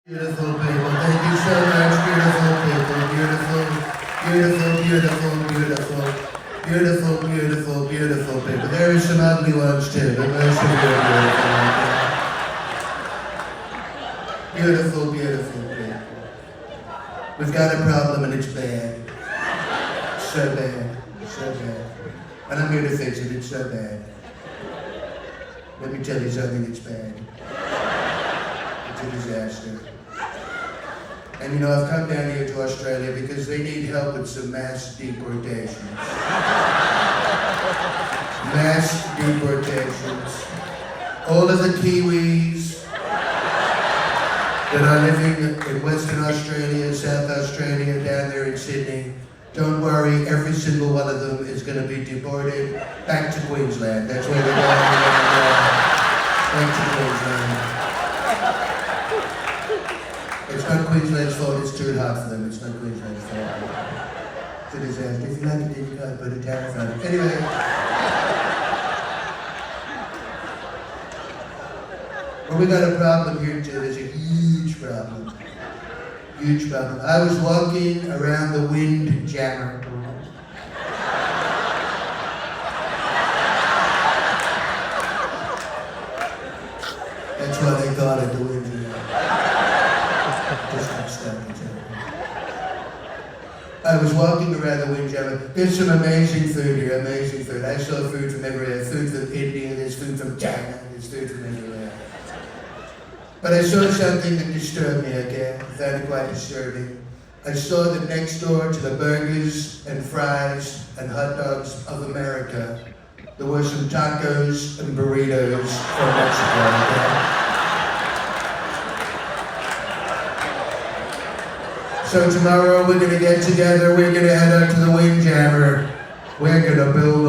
Beautiful people, thank you so much, beautiful people, beautiful, beautiful, beautiful, beautiful, beautiful, beautiful, beautiful people. There are some ugly ones too, but most of you are beautiful. Beautiful, beautiful people. We've got a problem and it's bad. So bad, so bad. And I'm here to fix it, it's so bad. Let me tell you something, it's bad. It's a disaster. And you know, I've come down here to Australia because they need help with some mass deportations. Mass deportations. All of the Kiwis that are living in Western Australia, South Australia, down there in Sydney, don't worry, every single one of them is going to be deported back to Queensland. That's where they're going. Back to Queensland. It's not Queensland's fault, it's too hot for them. It's not Queensland's fault. It's a disaster. If you like it, then you gotta put a tariff on it. Anyway. Well, we got a problem here too. There's a huge problem. Huge problem. I was walking around the Windjammer. That's what they call it, the Windjammer. I was walking around the Windjammer. There's some amazing food here, amazing food. I saw food from everywhere. Food from India, there's food from China, there's food from everywhere. But I saw something that disturbed me, okay? I found it quite disturbing. I saw that next door to the burgers and fries and hot dogs of America, there were some tacos and burritos from Mexico, okay? So tomorrow we're gonna get together, we're gonna head out to the Windjammer. We're gonna build